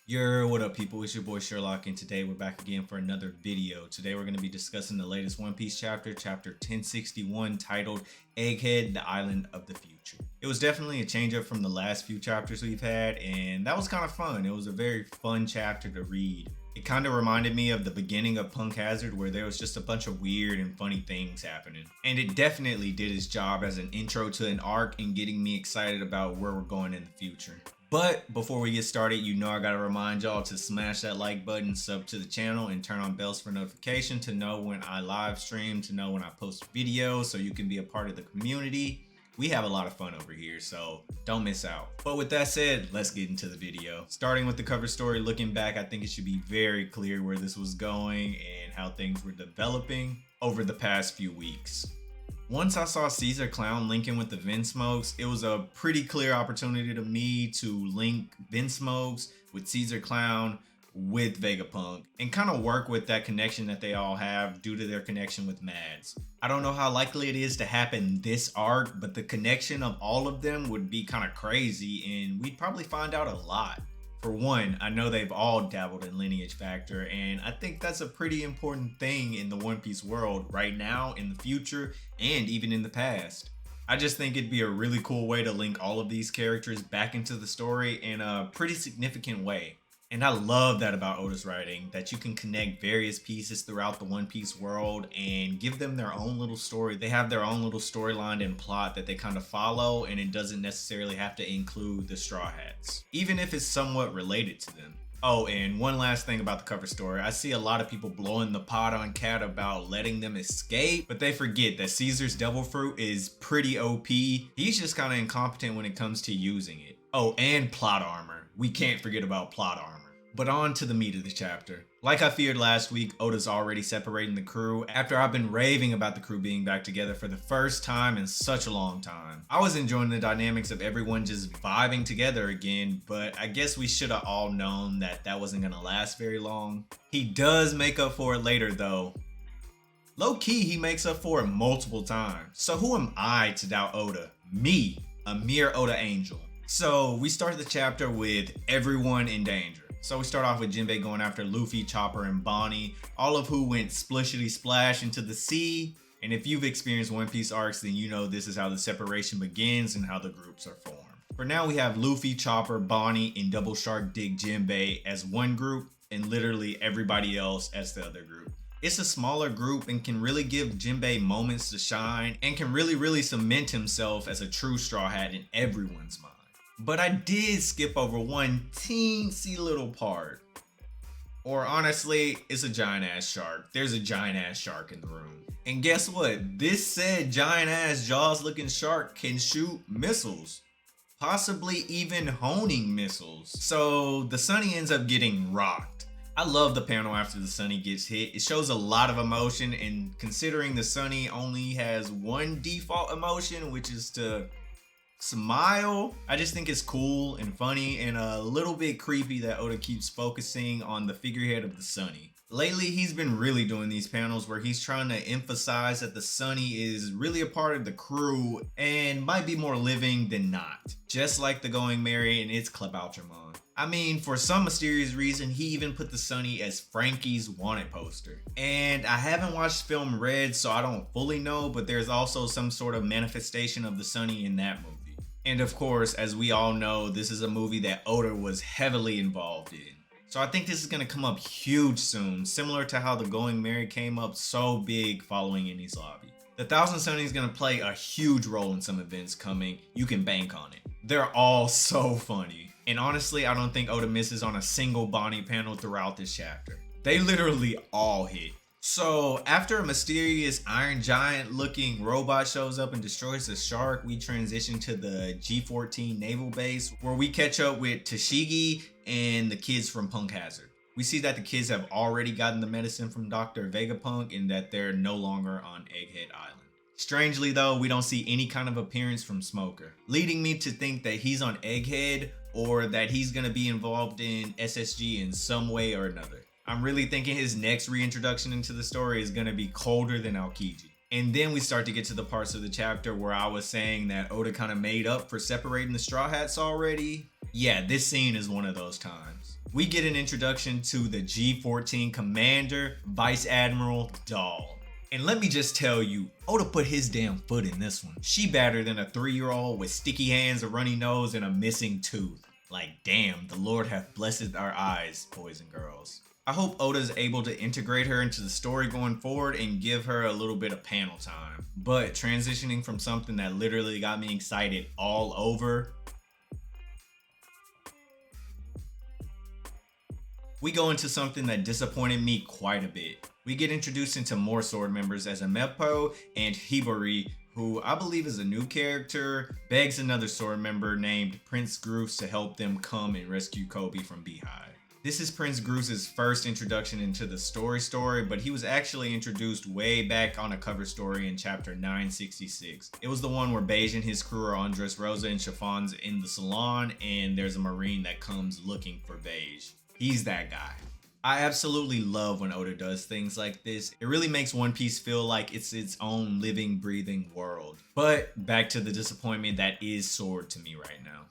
What up, people? It's your boy Sherlock, and today we're back again for another video. Today we're going to be discussing the latest One Piece chapter, chapter 1061, titled Egghead, the Island of the Future. It was definitely a change up from the last few chapters we've had, and that was kind of fun. It was a very fun chapter to read. It kind of reminded me of the beginning of Punk Hazard, where there was just a bunch of weird and funny things happening. And it definitely did its job as an intro to an arc and getting me excited about where we're going in the future. But before we get started, you know I gotta remind y'all to smash that like button, sub to the channel, and turn on bells for notification to know when I live stream, to know when I post videos, so you can be a part of the community. We have a lot of fun over here, so don't miss out. But with that said, let's get into the video. Starting with the cover story, looking back, I think it should be very clear where this was going and how things were developing over the past few weeks. Once I saw Caesar Clown linking with the Vinsmokes, it was a pretty clear opportunity to me to link Vinsmokes with Caesar Clown with Vegapunk and kind of work with that connection that they all have due to their connection with Mads. I don't know how likely it is to happen this arc, but the connection of all of them would be kind of crazy, and we'd probably find out a lot. For one, I know they've all dabbled in lineage factor, and I think that's a pretty important thing in the One Piece world right now, in the future, and even in the past. I just think it'd be a really cool way to link all of these characters back into the story in a pretty significant way. And I love that about Oda's writing, that you can connect various pieces throughout the One Piece world and give them their own little story. They have their own little storyline and plot that they kind of follow, and it doesn't necessarily have to include the Straw Hats, even if it's somewhat related to them. Oh, and one last thing about the cover story. I see a lot of people blowing the pot on Cat about letting them escape, but they forget that Caesar's Devil Fruit is pretty OP. He's just kind of incompetent when it comes to using it. Oh, and plot armor. We can't forget about plot armor. But on to the meat of the chapter. Like I feared last week, Oda's already separating the crew after I've been raving about the crew being back together for the first time in such a long time. I was enjoying the dynamics of everyone just vibing together again, but I guess we should have all known that that wasn't gonna last very long. He does make up for it later though. Low key, he makes up for it multiple times. So who am I to doubt Oda? Me, a mere Oda angel. So we start the chapter with everyone in danger. So we start off with Jinbei going after Luffy, Chopper, and Bonnie, all of who went splishity splash into the sea. And if you've experienced One Piece arcs, then you know this is how the separation begins and how the groups are formed. For now, we have Luffy, Chopper, Bonnie, and Double Shark Dig Jinbei as one group, and literally everybody else as the other group. It's a smaller group and can really give Jinbei moments to shine, and can really cement himself as a true Straw Hat in everyone's mind. But I did skip over one teensy little part. Or honestly, it's a giant ass shark. There's a giant ass shark in the room. And guess what? This said giant ass jaws looking shark can shoot missiles. Possibly even honing missiles. So the Sunny ends up getting rocked. I love the panel after the Sunny gets hit. It shows a lot of emotion, and considering the Sunny only has one default emotion, which is to smile, I just think it's cool and funny and a little bit creepy that Oda keeps focusing on the figurehead of the Sunny. Lately, he's been really doing these panels where he's trying to emphasize that the Sunny is really a part of the crew and might be more living than not. Just like the Going Merry and its Club Ultramon. I mean, for some mysterious reason, he even put the Sunny as Frankie's wanted poster. And I haven't watched film Red, so I don't fully know, but there's also some sort of manifestation of the Sunny in that movie. And of course, as we all know, this is a movie that Oda was heavily involved in. So I think this is going to come up huge soon, similar to how the Going Merry came up so big following Enies Lobby. The Thousand Sunny is going to play a huge role in some events coming. You can bank on it. They're all so funny. And honestly, I don't think Oda misses on a single Bonnie panel throughout this chapter. They literally all hit. So after a mysterious Iron Giant looking robot shows up and destroys the shark, we transition to the G14 naval base where we catch up with Tashigi and the kids from Punk Hazard. We see that the kids have already gotten the medicine from Dr. Vegapunk and that they're no longer on Egghead Island. Strangely though, we don't see any kind of appearance from Smoker, leading me to think that he's on Egghead or that he's gonna be involved in SSG in some way or another. I'm really thinking his next reintroduction into the story is gonna be colder than Aokiji. And then we start to get to the parts of the chapter where I was saying that Oda kind of made up for separating the Straw Hats already. Yeah, this scene is one of those times. We get an introduction to the G-14 Commander, Vice Admiral Doll. And let me just tell you, Oda put his damn foot in this one. She better than a 3-year-old with sticky hands, a runny nose, and a missing tooth. Like, damn, the Lord hath blessed our eyes, boys and girls. I hope Oda's able to integrate her into the story going forward and give her a little bit of panel time. But transitioning from something that literally got me excited all over, we go into something that disappointed me quite a bit. We get introduced into more sword members as Yamato and Hibari, who I believe is a new character, begs another sword member named Prince Groose to help them come and rescue Koby from Beehive. This is Prince Groose's first introduction into the story, but he was actually introduced way back on a cover story in chapter 966. It was the one where Beige and his crew are on Dressrosa and Chiffons in the salon, and there's a Marine that comes looking for Beige. He's that guy. I absolutely love when Oda does things like this. It really makes One Piece feel like it's its own living, breathing world. But back to the disappointment that is Sword to me right now.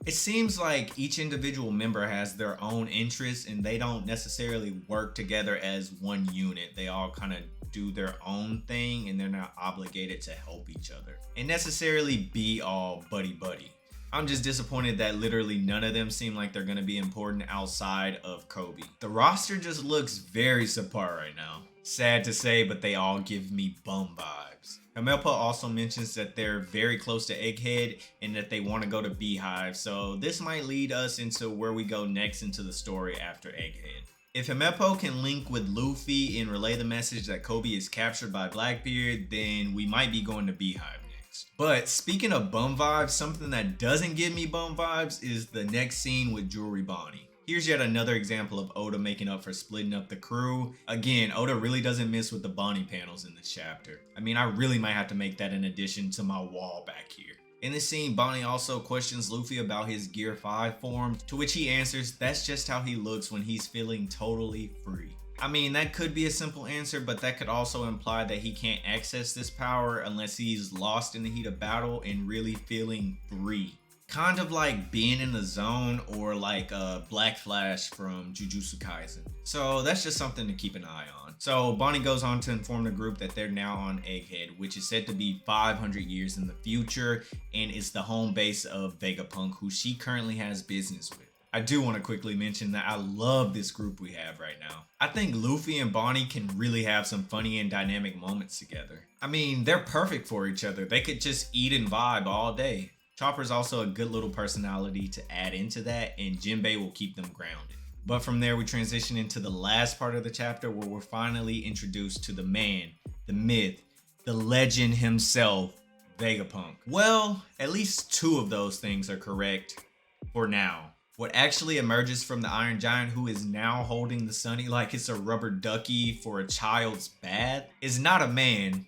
It seems like each individual member has their own interests and they don't necessarily work together as one unit. They all kind of do their own thing and they're not obligated to help each other and necessarily be all buddy-buddy. I'm just disappointed that literally none of them seem like they're going to be important outside of Koby. The roster just looks very subpar right now. Sad to say, but they all give me bum vibes. Helmepa also mentions that they're very close to Egghead and that they want to go to Beehive, so this might lead us into where we go next into the story after Egghead. If Helmepa can link with Luffy and relay the message that Koby is captured by Blackbeard, then we might be going to Beehive next. But speaking of bum vibes, something that doesn't give me bum vibes is the next scene with Jewelry Bonnie. Here's yet another example of Oda making up for splitting up the crew. Again, Oda really doesn't miss with the Bonnie panels in this chapter. I mean, I really might have to make that an addition to my wall back here. In this scene, Bonnie also questions Luffy about his Gear 5 form, to which he answers that's just how he looks when he's feeling totally free. I mean, that could be a simple answer, but that could also imply that he can't access this power unless he's lost in the heat of battle and really feeling free. Kind of like being in the zone or like Black Flash from Jujutsu Kaisen. So that's just something to keep an eye on. So Bonnie goes on to inform the group that they're now on Egghead, which is said to be 500 years in the future and is the home base of Vegapunk, who she currently has business with. I do want to quickly mention that I love this group we have right now. I think Luffy and Bonnie can really have some funny and dynamic moments together. I mean, they're perfect for each other. They could just eat and vibe all day. Chopper's also a good little personality to add into that, and Jinbei will keep them grounded. But from there, we transition into the last part of the chapter where we're finally introduced to the man, the myth, the legend himself, Vegapunk. Well, at least two of those things are correct for now. What actually emerges from the Iron Giant, who is now holding the Sunny like it's a rubber ducky for a child's bath, is not a man,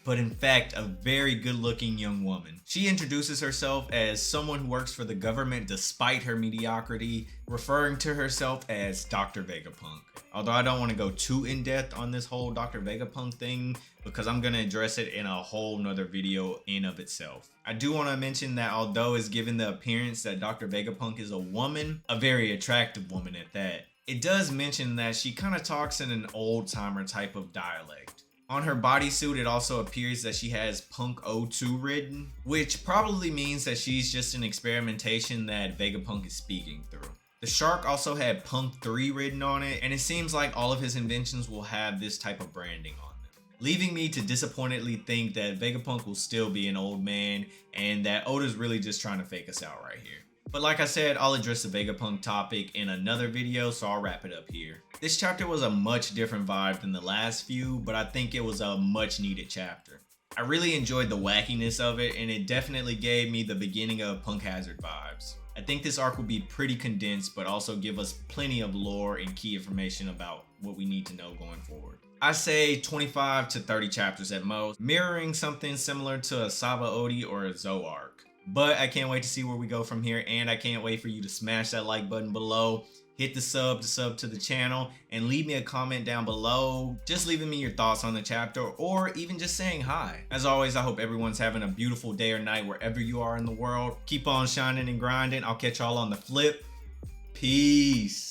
but in fact a very good-looking young woman. She introduces herself as someone who works for the government despite her mediocrity, referring to herself as Dr. Vegapunk. Although I don't want to go too in-depth on this whole Dr. Vegapunk thing because I'm going to address it in a whole nother video in of itself. I do want to mention that although it's given the appearance that Dr. Vegapunk is a woman, a very attractive woman at that, it does mention that she kind of talks in an old-timer type of dialect. On her bodysuit, it also appears that she has Punk 02 written, which probably means that she's just an experimentation that Vegapunk is speaking through. The shark also had Punk 3 written on it, and it seems like all of his inventions will have this type of branding on them, leaving me to disappointedly think that Vegapunk will still be an old man and that Oda's really just trying to fake us out right here. But like I said, I'll address the Vegapunk topic in another video, so I'll wrap it up here. This chapter was a much different vibe than the last few, but I think it was a much needed chapter. I really enjoyed the wackiness of it, and it definitely gave me the beginning of Punk Hazard vibes. I think this arc will be pretty condensed, but also give us plenty of lore and key information about what we need to know going forward. I say 25 to 30 chapters at most, mirroring something similar to a Saba Odi or a Zou arc. But I can't wait to see where we go from here, and I can't wait for you to smash that like button below, hit the sub to the channel, and leave me a comment down below, just leaving me your thoughts on the chapter, or even just saying hi. As always, I hope everyone's having a beautiful day or night wherever you are in the world. Keep on shining and grinding. I'll catch y'all on the flip. Peace.